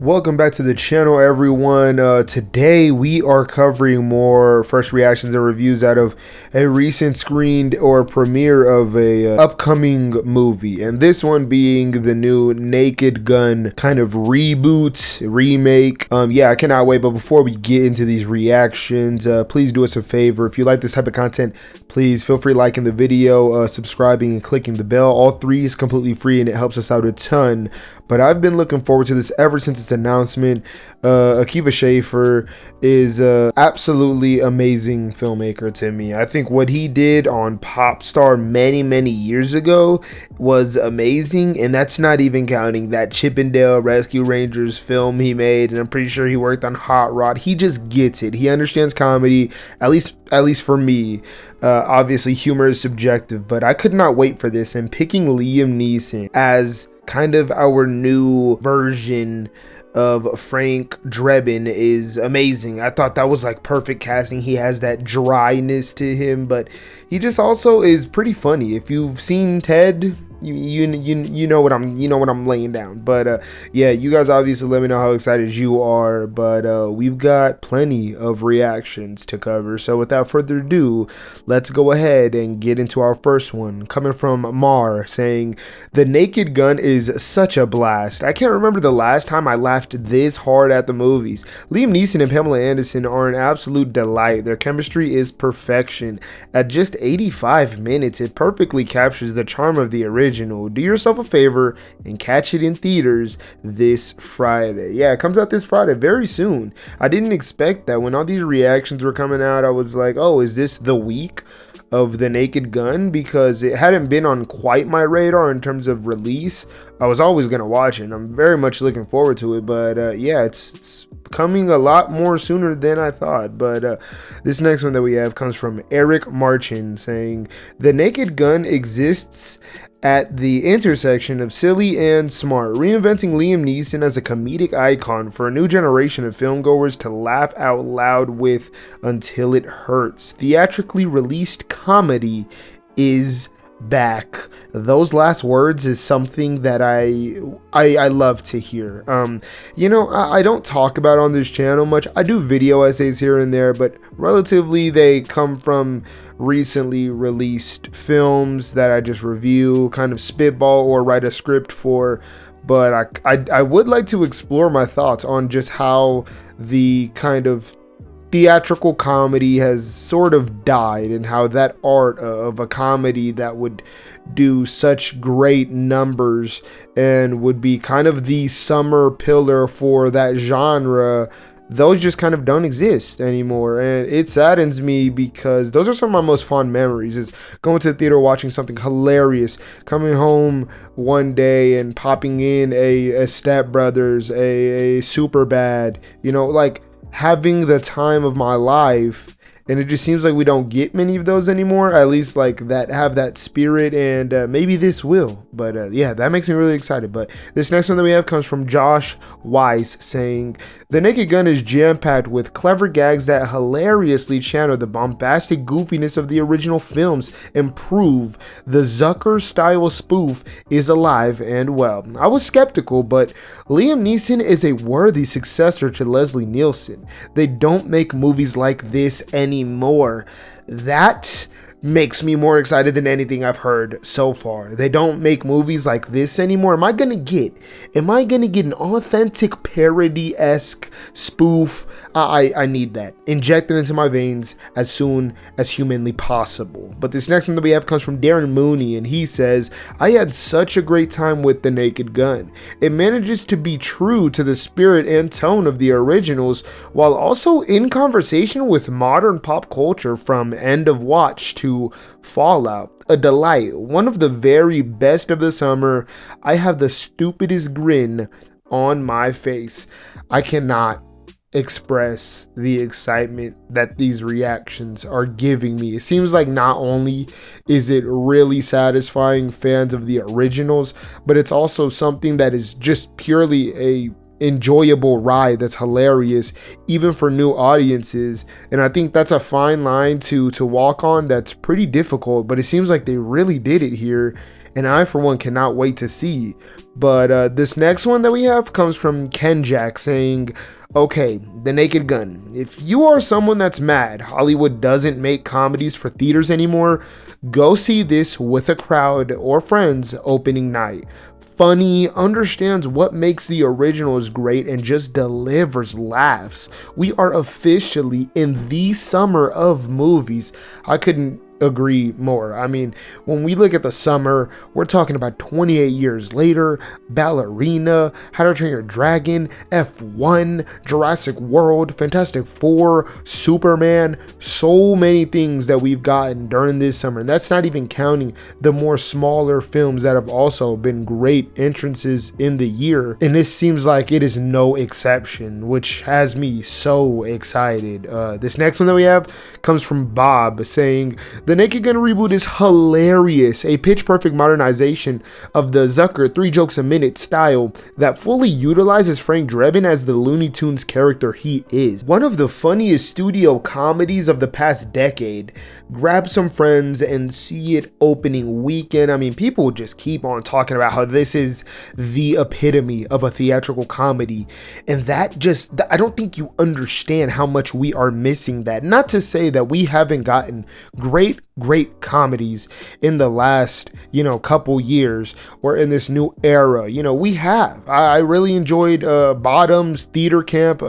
Welcome back to the channel, everyone. Today we are covering more first reactions and reviews out of a recent screened or premiere of a upcoming movie, and this one being the new Naked Gun kind of reboot, remake. Yeah, I cannot wait. But before we get into these reactions, please do us a favor. If you like this type of content, please feel free liking the video, subscribing, and clicking the bell. All three is completely free and it helps us out a ton. But I've been looking forward to this ever since its announcement. 𝙭𝙀𝙀 is absolutely amazing filmmaker to me. I think what he did on Popstar many years ago was amazing, and that's not even counting that Chippendale Rescue Rangers film he made, and I'm pretty sure he worked on Hot Rod. He just gets it. He understands comedy, at least for me. Obviously humor is subjective, but I could not wait for this, and picking Liam Neeson as kind of our new version of Frank Drebin is amazing. I thought that was like perfect casting. He has that dryness to him, but he just also is pretty funny. If you've seen Ted, you know what I'm laying down. But yeah, you guys obviously let me know how excited you are, but we've got plenty of reactions to cover. So without further ado, let's go ahead and get into our first one, coming from Mar, saying the Naked Gun is such a blast. I can't remember the last time I laughed this hard at the movies. Liam Neeson and Pamela Anderson are an absolute delight. Their chemistry is perfection. At just 85 minutes, it perfectly captures the charm of the original. Do yourself a favor and catch it in theaters this Friday. Yeah, it comes out this Friday, very soon. I didn't expect that. When all these reactions were coming out, I was like, oh, is this the week of the Naked Gun? Because it hadn't been on quite my radar in terms of release. I was always gonna watch it, and I'm very much looking forward to it, but yeah, it's coming a lot more sooner than I thought. But this next one that we have comes from Eric Marchin, saying the Naked Gun exists at the intersection of silly and smart, reinventing Liam Neeson as a comedic icon for a new generation of filmgoers to laugh out loud with until it hurts. Theatrically released comedy is back. Those last words is something that I love to hear. You know, I don't talk about on this channel much. I do video essays here and there, but relatively they come from recently released films that I just review, kind of spitball or write a script for. But I would like to explore my thoughts on just how the kind of theatrical comedy has sort of died, and how that art of a comedy that would do such great numbers and would be kind of the summer pillar for that genre, those just kind of don't exist anymore. And it saddens me, because those are some of my most fond memories, is going to the theater, watching something hilarious, coming home one day and popping in a Step Brothers, a Superbad, you know, like having the time of my life. And it just seems like we don't get many of those anymore, at least like that have that spirit, and maybe this will. But yeah, that makes me really excited. But this next one that we have comes from Josh Weiss, saying the Naked Gun is jam-packed with clever gags that hilariously channel the bombastic goofiness of the original films and prove the Zucker-style spoof is alive and well. I was skeptical, but Liam Neeson is a worthy successor to Leslie Nielsen. They don't make movies like this anymore. That makes me more excited than anything I've heard so far. They don't make movies like this anymore. Am I gonna get an authentic parody-esque spoof? I need that injected into my veins as soon as humanly possible. But this next one that we have comes from Darren Mooney, and he says, I had such a great time with the Naked Gun. It manages to be true to the spirit and tone of the originals, while also in conversation with modern pop culture, from End of Watch to Fallout. A delight, one of the very best of the summer. I have the stupidest grin on my face. I cannot express the excitement that these reactions are giving me. It seems like not only is it really satisfying fans of the originals, but it's also something that is just purely a enjoyable ride that's hilarious even for new audiences. And I think that's a fine line to walk on that's pretty difficult, but it seems like they really did it here. and I for one cannot wait to see. But this next one that we have comes from Ken Jack saying, okay, The Naked Gun. If you are someone that's mad Hollywood doesn't make comedies for theaters anymore, go see this with a crowd or friends opening night. Funny, understands what makes the originals great, and just delivers laughs. We are officially in the summer of movies. I couldn't agree more. I mean, when we look at the summer, we're talking about 28 years later, Ballerina, How to Train Your Dragon, F1, Jurassic World, Fantastic Four, Superman, so many things that we've gotten during this summer. And that's not even counting the more smaller films that have also been great entrances in the year. And this seems like it is no exception, which has me so excited. This next one that we have comes from Bob saying, the Naked Gun reboot is hilarious, a pitch-perfect modernization of the Zucker 3 jokes a minute style that fully utilizes Frank Drebin as the Looney Tunes character he is. One of the funniest studio comedies of the past decade. Grab some friends and see it opening weekend. I mean, people just keep on talking about how this is the epitome of a theatrical comedy, and that just, I don't think you understand how much we are missing that. Not to say that we haven't gotten great comedies in the last, couple years or in this new era. We have. I really enjoyed Bottoms, Theater Camp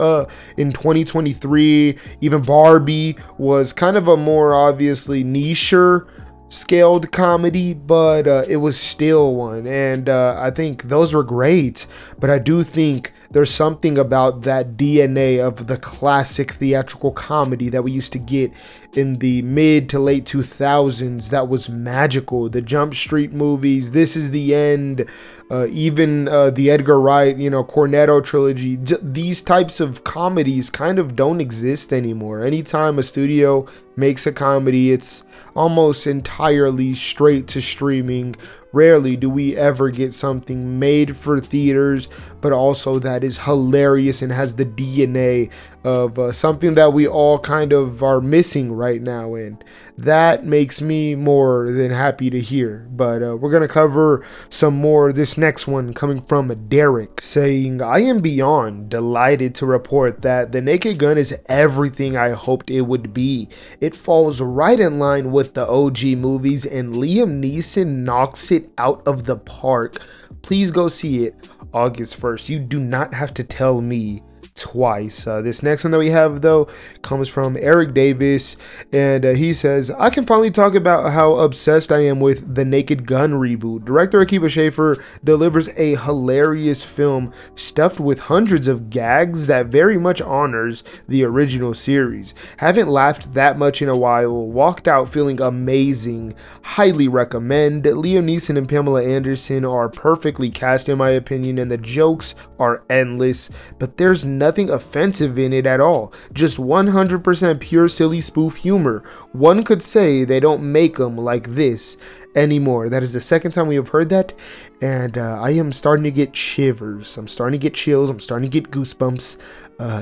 in 2023. Even Barbie was kind of a more obviously nicher scaled comedy, but it was still one, and I think those were great. But I do think there's something about that DNA of the classic theatrical comedy that we used to get in the mid to late 2000s that was magical. The Jump Street movies, This Is the End, even the Edgar Wright, Cornetto trilogy. These types of comedies kind of don't exist anymore. Anytime a studio makes a comedy, it's almost entirely straight to streaming. Rarely do we ever get something made for theaters, but also that is hilarious and has the DNA of something that we all kind of are missing right now, and that makes me more than happy to hear. But we're gonna cover some more. This next one coming from Derek saying, I am beyond delighted to report that The Naked Gun is everything I hoped it would be. It falls right in line with the OG movies, and Liam Neeson knocks it out of the park. Please go see it August 1st. You do not have to tell me twice. This next one that we have though comes from Eric Davis, and he says, I can finally talk about how obsessed I am with The Naked Gun reboot. Director Akiva Schaffer delivers a hilarious film stuffed with hundreds of gags that very much honors the original series. Haven't laughed that much in a while. Walked out feeling amazing. Highly recommend. Liam Neeson and Pamela Anderson are perfectly cast in my opinion, and the jokes are endless, but there's nothing offensive in it at all. Just 100% pure silly spoof humor. One could say they don't make them like this anymore. That is the second time we have heard that, and I am starting to get shivers. I'm starting to get chills. I'm starting to get goosebumps.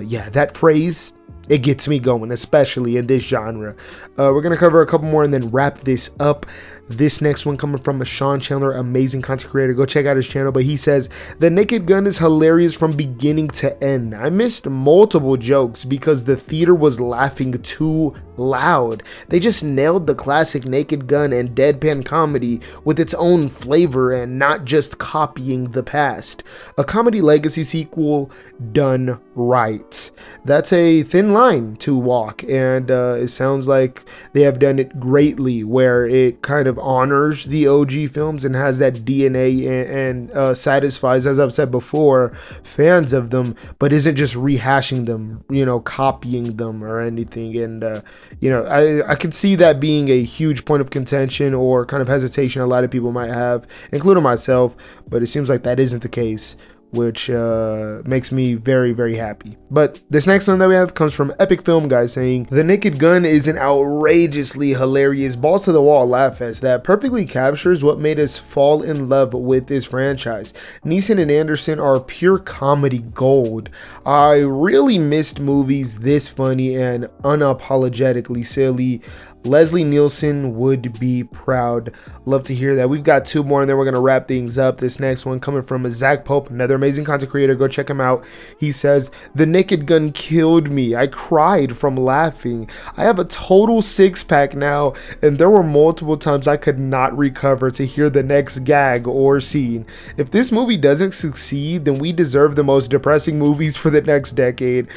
Yeah, that phrase, it gets me going, especially in this genre. We're going to cover a couple more and then wrap this up. This next one coming from Sean Chandler, amazing content creator. Go check out his channel. But he says, The Naked Gun is hilarious from beginning to end. I missed multiple jokes because the theater was laughing too loud. They just nailed the classic Naked Gun and deadpan comedy with its own flavor and not just copying the past. A comedy legacy sequel done right. That's a thin line to walk, and it sounds like they have done it greatly, where it kind of honors the OG films and has that DNA and satisfies, as I've said before, fans of them, but isn't just rehashing them, copying them or anything. And I could see that being a huge point of contention or kind of hesitation a lot of people might have, including myself, but it seems like that isn't the case, which makes me very, very happy. But this next one that we have comes from Epic Film Guy saying, The Naked Gun is an outrageously hilarious balls to the wall laugh fest that perfectly captures what made us fall in love with this franchise. Neeson and Anderson are pure comedy gold. I really missed movies this funny and unapologetically silly. Leslie Nielsen would be proud. Love to hear that. We've got 2 more and then we're going to wrap things up. This next one coming from Zach Pope, another amazing content creator. Go check him out. He says, "The Naked Gun killed me. I cried from laughing. I have a total 6-pack now, and there were multiple times I could not recover to hear the next gag or scene. If this movie doesn't succeed, then we deserve the most depressing movies for the next decade.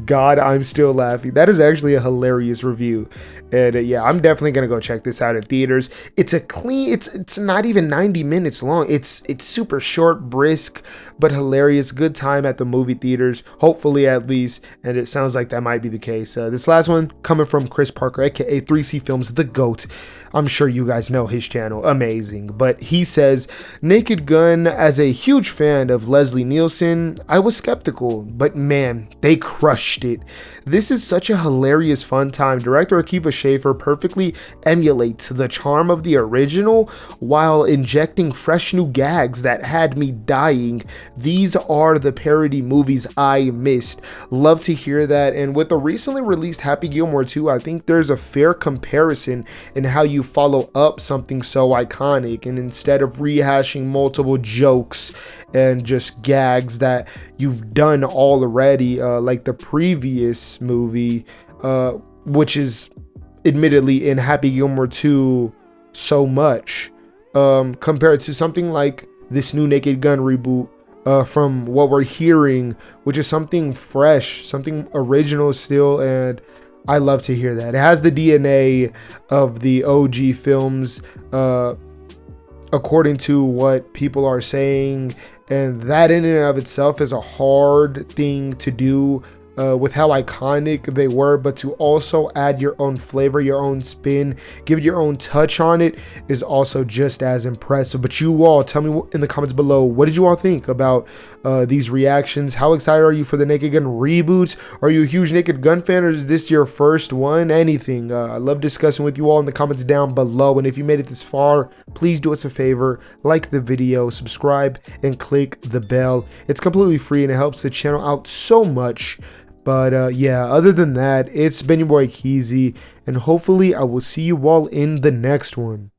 God, I'm still laughing." That is actually a hilarious review. And yeah, I'm definitely gonna go check this out in theaters. It's a clean, it's not even 90 minutes long. It's super short, brisk, but hilarious. Good time at the movie theaters, hopefully at least. And it sounds like that might be the case. This last one coming from Chris Parker, aka 3C Films, the GOAT. I'm sure you guys know his channel, amazing. But he says, "Naked Gun, as a huge fan of Leslie Nielsen, I was skeptical, but man, they crushed it. This is such a hilarious fun time. Director 𝙎𝙬𝙎 perfectly emulates the charm of the original while injecting fresh new gags that had me dying. These are the parody movies I missed." Love to hear that. And with the recently released Happy Gilmore 2, I think there's a fair comparison in how you follow up something so iconic, and instead of rehashing multiple jokes and just gags that you've done already, like the previous movie, which is admittedly in Happy Gilmore 2 so much, compared to something like this new Naked Gun reboot, from what we're hearing, which is something fresh, something original still. And I love to hear that. It has the DNA of the OG films, according to what people are saying, and that in and of itself is a hard thing to do, with how iconic they were, but to also add your own flavor, your own spin, give it your own touch on it is also just as impressive. But you all tell me in the comments below, what did you all think about these reactions? How excited are you for the Naked Gun reboot? Are you a huge Naked Gun fan, or is this your first one? Anything. I love discussing with you all in the comments down below. And if you made it this far, please do us a favor, like the video, subscribe, and click the bell. It's completely free and it helps the channel out so much. But yeah, other than that, it's been your boy 𝙎𝙬𝙎𝙚, and hopefully I will see you all in the next one.